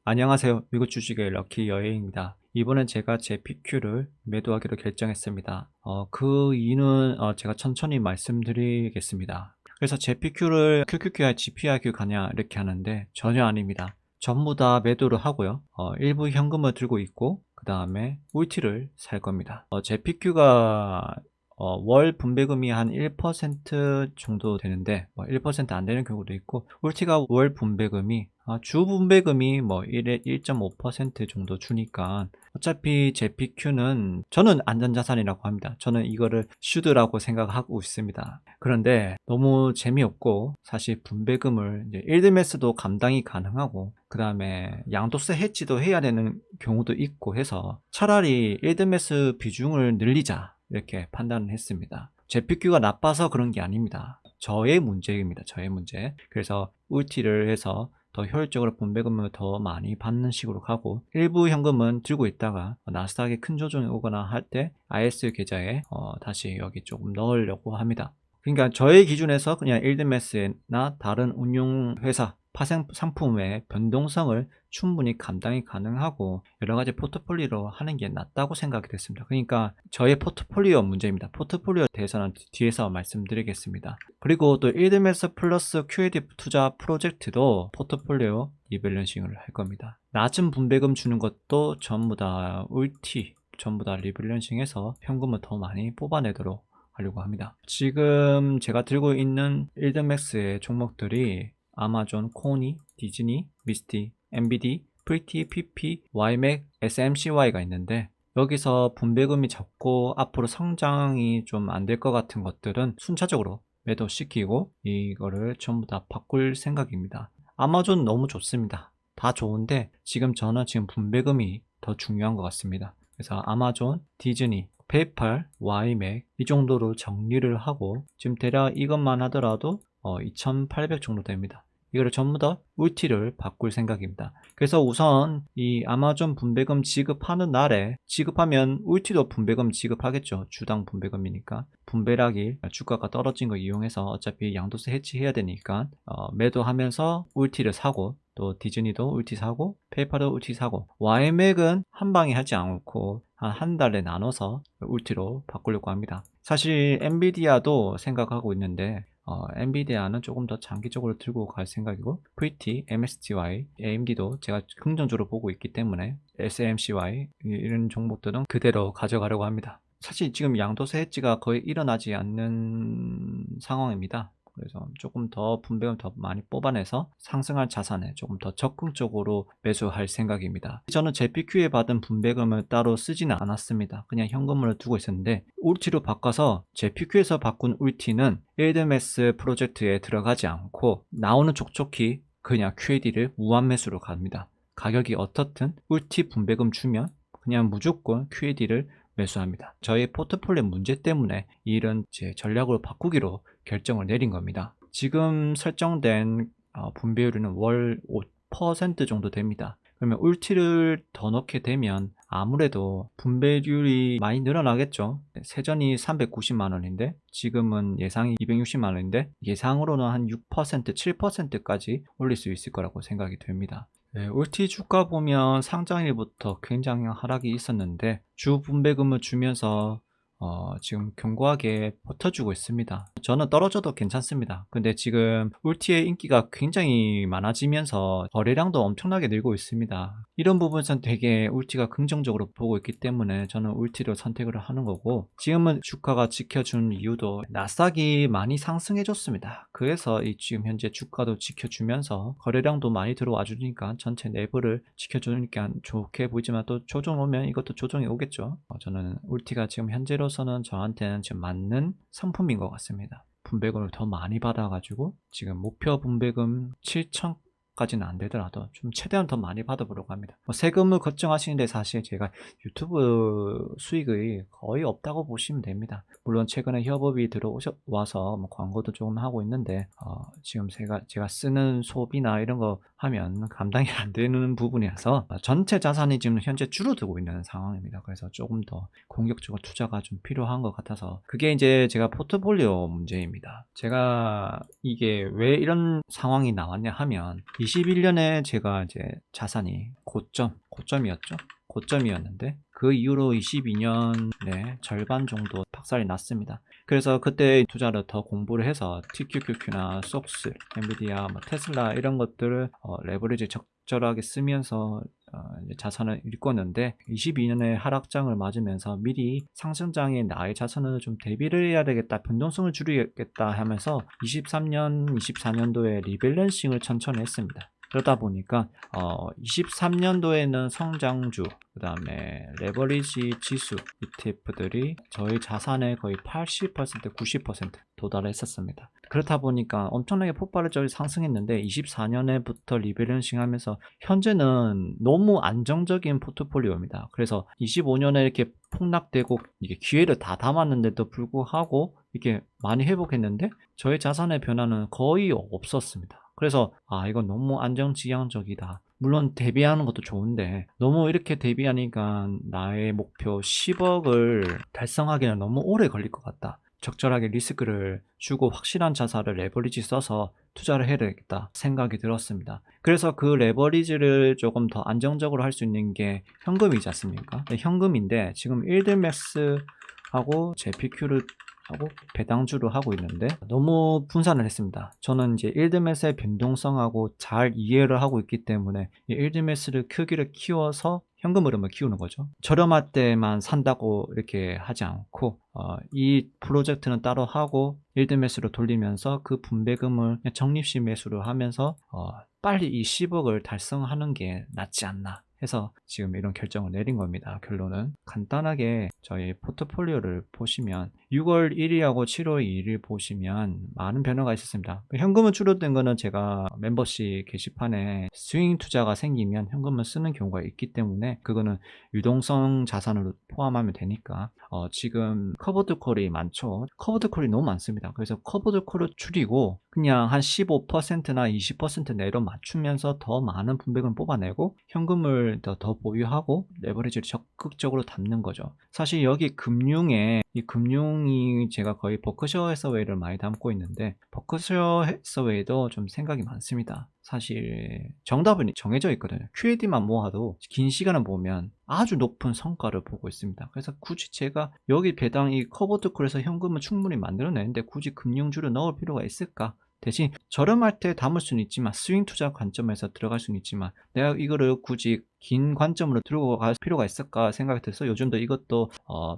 안녕하세요. 미국 주식의 럭키 여행입니다. 이번엔 제가 제 PQ를 매도하기로 결정했습니다. 그 이유는 제가 천천히 말씀드리겠습니다. 그래서 제 PQ를 QQQ야 GPIQ 가냐 이렇게 하는데 전혀 아닙니다. 전부 다 매도를 하고요. 일부 현금을 들고 있고 그 다음에 울티를 살 겁니다. 제 PQ가 월 분배금이 한 1% 정도 되는데 1%안 되는 경우도 있고, 울티가 월 분배금이 주 분배금이 1.5% 정도 주니까 어차피 제 PQ는 저는 안전자산이라고 합니다. 저는 이거를 슈드라고 생각하고 있습니다. 그런데 너무 재미없고, 사실 분배금을 이제 일드매스도 감당이 가능하고 그 다음에 양도세 해지도 해야 되는 경우도 있고 해서 차라리 일드매스 비중을 늘리자 이렇게 판단을 했습니다. 제 PQ가 나빠서 그런 게 아닙니다. 저의 문제입니다. 저의 문제. 그래서 울티를 해서 더 효율적으로 분배금을 더 많이 받는 식으로 가고, 일부 현금은 들고 있다가 나스닥에 큰 조정이 오거나 할 때 IS 계좌에 다시 여기 조금 넣으려고 합니다. 그러니까 저의 기준에서 그냥 일드매스나 다른 운용회사 파생 상품의 변동성을 충분히 감당이 가능하고 여러가지 포트폴리오로 하는 게 낫다고 생각이 됐습니다. 그러니까 저의 포트폴리오 문제입니다. 포트폴리오에 대해서는 뒤에서 말씀드리겠습니다. 그리고 또 일드매스 플러스 QAD 투자 프로젝트도 포트폴리오 리밸런싱을 할 겁니다. 낮은 분배금 주는 것도 전부 다 울티, 전부 다 리밸런싱해서 현금을 더 많이 뽑아내도록 하려고 합니다. 지금 제가 들고 있는 일드맥스의 종목들이 아마존, 코니, 디즈니, 미스티, MBD, 프리티, PP, YMAC, SMCY가 있는데, 여기서 분배금이 적고 앞으로 성장이 좀 안 될 것 같은 것들은 순차적으로 매도시키고 이거를 전부 다 바꿀 생각입니다. 아마존 너무 좋습니다. 다 좋은데 저는 지금 분배금이 더 중요한 것 같습니다. 그래서 아마존, 디즈니, 페이팔, YMAC 이 정도로 정리를 하고, 지금 대략 이것만 하더라도 2,800 정도 됩니다. 이거를 전부 다 울티를 바꿀 생각입니다. 그래서 우선 이 아마존 분배금 지급하는 날에 지급하면 울티도 분배금 지급하겠죠. 주당 분배금이니까. 분배락이 주가가 떨어진 거 이용해서 어차피 양도세 해지해야 되니까 매도하면서 울티를 사고, 또 디즈니도 울티 사고 페이팔도 울티 사고, YMAC은 한 방에 하지 않고 한 달에 나눠서 울티로 바꾸려고 합니다. 사실 엔비디아도 생각하고 있는데 엔비디아는 조금 더 장기적으로 들고 갈 생각이고, 프리티, MSTY, AMD도 제가 긍정적으로 보고 있기 때문에 SMCY 이런 종목들은 그대로 가져가려고 합니다. 사실 지금 양도세 해지가 거의 일어나지 않는 상황입니다. 그래서 조금 더 분배금 더 많이 뽑아내서 상승할 자산에 조금 더 적극적으로 매수할 생각입니다. 저는 제 PQ에 받은 분배금을 따로 쓰지는 않았습니다. 그냥 현금으로 두고 있었는데, 울티로 바꿔서 제 PQ에서 바꾼 울티는 일드매스 프로젝트에 들어가지 않고 나오는 촉촉히 그냥 QAD를 무한 매수로 갑니다. 가격이 어떻든 울티 분배금 주면 그냥 무조건 QAD를 매수합니다. 저희 포트폴리오 문제 때문에 이런 제 전략으로 바꾸기로 결정을 내린 겁니다. 지금 설정된 분배율은 월 5% 정도 됩니다. 그러면 울티를 더 넣게 되면 아무래도 분배율이 많이 늘어나겠죠. 세전이 390만원인데 지금은 예상이 260만원인데 예상으로는 한 6%, 7%까지 올릴 수 있을 거라고 생각이 됩니다. 네, 울티 주가 보면 상장일부터 굉장히 하락이 있었는데 주 분배금을 주면서 지금 견고하게 버텨주고 있습니다. 저는 떨어져도 괜찮습니다. 근데 지금 울티의 인기가 굉장히 많아지면서 거래량도 엄청나게 늘고 있습니다. 이런 부분에선 되게 울티가 긍정적으로 보고 있기 때문에 저는 울티를 선택을 하는 거고, 지금은 주가가 지켜준 이유도 나스닥이 많이 상승해줬습니다. 그래서 이 지금 현재 주가도 지켜주면서 거래량도 많이 들어와 주니까 전체 내부를 지켜주니까 좋게 보이지만, 또 조정 오면 이것도 조정이 오겠죠. 저는 울티가 지금 현재로서는 저한테는 지금 맞는 상품인 것 같습니다. 분배금을 더 많이 받아가지고 지금 목표 분배금 7천까지는 안 되더라도 좀 최대한 더 많이 받아보려고 합니다. 세금을 걱정하시는데 사실 제가 유튜브 수익이 거의 없다고 보시면 됩니다. 물론 최근에 협업이 들어와서 광고도 조금 하고 있는데 지금 제가 쓰는 소비나 이런 거 하면 감당이 안 되는 부분이라서 전체 자산이 지금 현재 줄어들고 있는 상황입니다. 그래서 조금 더 공격적으로 투자가 좀 필요한 것 같아서 그게 이제 제가 포트폴리오 문제입니다. 제가 이게 왜 이런 상황이 나왔냐 하면, 21년에 제가 이제 자산이 고점이었죠. 고점이었는데 그 이후로 22년에 절반 정도 박살이 났습니다. 그래서 그때 투자를 더 공부를 해서 TQQQ나 속스, 엔비디아, 테슬라 이런 것들을 레버리지 적절하게 쓰면서 이제 자산을 일궜는데 22년에 하락장을 맞으면서 미리 상승장에 나의 자산을 좀 대비를 해야 되겠다, 변동성을 줄이겠다 하면서 23년, 24년도에 리밸런싱을 천천히 했습니다. 그러다 보니까 23년도에는 성장주, 그 다음에 레버리지 지수 ETF들이 저희 자산의 거의 80%, 90% 도달했었습니다. 그렇다 보니까 엄청나게 폭발적으로 상승했는데 24년에부터 리밸런싱 하면서 현재는 너무 안정적인 포트폴리오입니다. 그래서 25년에 이렇게 폭락되고 이게 기회를 다 담았는데도 불구하고 이렇게 많이 회복했는데 저희 자산의 변화는 거의 없었습니다. 그래서 이건 너무 안정지향적이다. 물론 대비하는 것도 좋은데 너무 이렇게 대비하니까 나의 목표 10억을 달성하기는 너무 오래 걸릴 것 같다. 적절하게 리스크를 주고 확실한 자산을 레버리지 써서 투자를 해야 되겠다 생각이 들었습니다. 그래서 그 레버리지를 조금 더 안정적으로 할 수 있는 게 현금이지 않습니까? 현금인데 지금 일드맥스하고 제피큐를 하고 배당주를 하고 있는데 너무 분산을 했습니다. 저는 이제 일드맷의 변동성하고 잘 이해를 하고 있기 때문에 이 일드맷을 크기를 키워서 현금 흐름을 키우는 거죠. 저렴할 때만 산다고 이렇게 하지 않고 이 프로젝트는 따로 하고 일드맷으로 돌리면서 그 분배금을 적립식 매수를 하면서 빨리 이 10억을 달성하는 게 낫지 않나 해서 지금 이런 결정을 내린 겁니다. 결론은 간단하게 저희 포트폴리오를 보시면 6월 1일하고 7월 2일 보시면 많은 변화가 있었습니다. 현금은 줄어든 거는 제가 멤버십 게시판에 스윙 투자가 생기면 현금을 쓰는 경우가 있기 때문에 그거는 유동성 자산으로 포함하면 되니까 지금 커버드 콜이 많죠. 커버드 콜이 너무 많습니다. 그래서 커버드 콜을 줄이고 그냥 한 15%나 20% 내로 맞추면서 더 많은 분배금을 뽑아내고 현금을 더 보유하고 레버리지를 적극적으로 담는 거죠. 사실 여기 이 금융이 제가 거의 버크셔 해서웨이를 많이 담고 있는데 버크셔 해서웨이도 좀 생각이 많습니다. 사실 정답은 정해져 있거든요. QAD만 모아도 긴 시간을 보면 아주 높은 성과를 보고 있습니다. 그래서 굳이 제가 여기 배당 이 커버드 콜에서 현금을 충분히 만들어내는데 굳이 금융주를 넣을 필요가 있을까? 대신 저렴할 때 담을 수는 있지만 스윙 투자 관점에서 들어갈 수는 있지만 내가 이거를 굳이 긴 관점으로 들고 갈 필요가 있을까 생각이 들어서 요즘도 이것도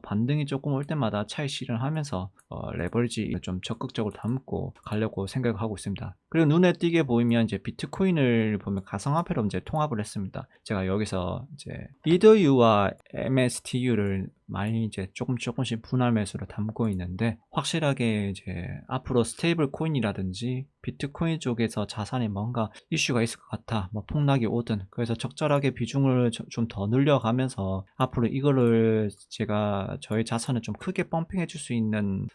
반등이 조금 올 때마다 차익 실현하면서 레버리지 좀 적극적으로 담고 가려고 생각을 하고 있습니다. 그리고 눈에 띄게 보이면 이제 비트코인을 보면 가상화폐로 이제 통합을 했습니다. 제가 여기서 이제 ETHU와 MSTU를 많이 이제 조금씩 분할 매수로 담고 있는데 확실하게 이제 앞으로 스테이블 코인이라든지 비트코인 쪽에서 자산에 뭔가 이슈가 있을 것 같아. 뭐 폭락이 오든. 그래서 적절하게 비중을 좀 더 늘려가면서 앞으로 이거를 제가 저희 자산을 좀 크게 펌핑해 줄 수 있는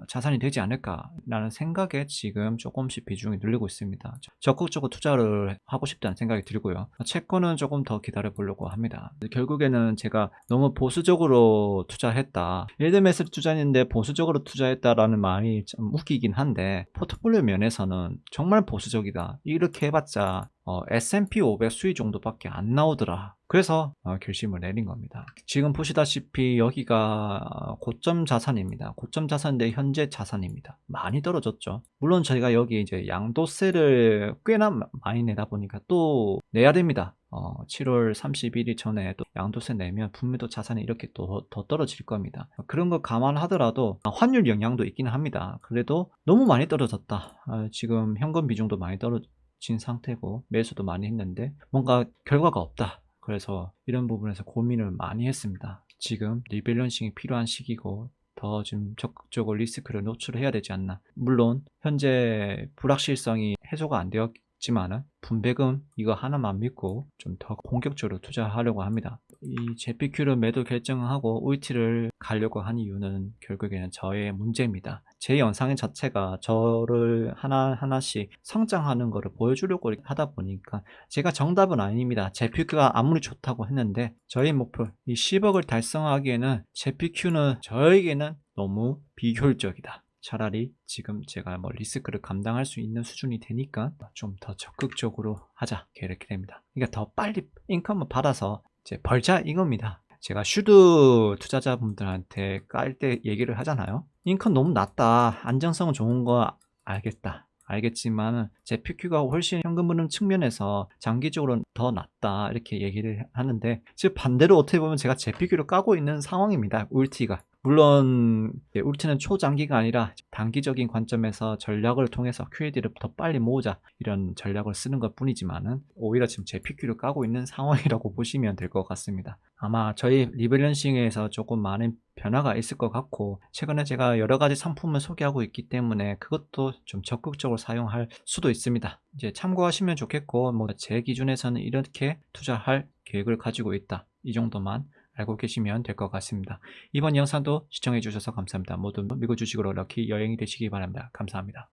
자산이 되지 않을까라는 생각에 지금 조금씩 비중이 늘리고 있습니다. 적극적으로 투자를 하고 싶다는 생각이 들고요. 채권은 조금 더 기다려 보려고 합니다. 결국에는 제가 너무 보수적으로 투자했다. 일드맷을 투자했는데 보수적으로 투자했다라는 말이 좀 웃기긴 한데 포트폴리오 면에서는 정말 보수적이다. 이렇게 해봤자 S&P 500 수익 정도밖에 안 나오더라. 그래서 결심을 내린 겁니다. 지금 보시다시피 여기가 고점 자산입니다. 고점 자산인데 현재 자산입니다. 많이 떨어졌죠. 물론 저희가 여기 이제 양도세를 꽤나 많이 내다 보니까 또 내야 됩니다. 7월 31일 전에 또 양도세 내면 분명히 또 자산이 이렇게 또 더 떨어질 겁니다. 그런 거 감안하더라도 환율 영향도 있기는 합니다. 그래도 너무 많이 떨어졌다. 지금 현금 비중도 많이 떨어진 상태고 매수도 많이 했는데 뭔가 결과가 없다. 그래서 이런 부분에서 고민을 많이 했습니다. 지금 리밸런싱이 필요한 시기고 더 좀 적극적으로 리스크를 노출해야 되지 않나. 물론 현재 불확실성이 해소가 안 되었지만은 분배금 이거 하나만 믿고 좀 더 공격적으로 투자하려고 합니다. 이 JPQ를 매도 결정하고 울티를 가려고 한 이유는 결국에는 저의 문제입니다. 제 영상 자체가 저를 하나하나씩 성장하는 것을 보여주려고 하다 보니까 제가 정답은 아닙니다. JPQ가 아무리 좋다고 했는데 저희 목표 이 10억을 달성하기에는 JPQ는 저에게는 너무 비효율적이다. 차라리 지금 제가 뭐 리스크를 감당할 수 있는 수준이 되니까 좀 더 적극적으로 하자 이렇게 됩니다. 그러니까 더 빨리 인컴을 받아서 이제 벌자 이겁니다. 제가 슈드 투자자분들한테 깔 때 얘기를 하잖아요. 인컴 너무 낮다. 안정성은 좋은 거 알겠다. 알겠지만 제 PQ가 훨씬 현금 흐름 측면에서 장기적으로 더 낫다 이렇게 얘기를 하는데, 즉 반대로 어떻게 보면 제가 제 PQ를 까고 있는 상황입니다. 울티가. 물론 울티는 초장기가 아니라 단기적인 관점에서 전략을 통해서 QAD를 더 빨리 모으자 이런 전략을 쓰는 것 뿐이지만은 오히려 지금 제 PQ를 까고 있는 상황이라고 보시면 될 것 같습니다. 아마 저희 리밸런싱에서 조금 많은 변화가 있을 것 같고, 최근에 제가 여러 가지 상품을 소개하고 있기 때문에 그것도 좀 적극적으로 사용할 수도 있습니다. 이제 참고하시면 좋겠고, 뭐 제 기준에서는 이렇게 투자할 계획을 가지고 있다, 이 정도만 알고 계시면 될 것 같습니다. 이번 영상도 시청해 주셔서 감사합니다. 모두 미국 주식으로 럭키 여행이 되시기 바랍니다. 감사합니다.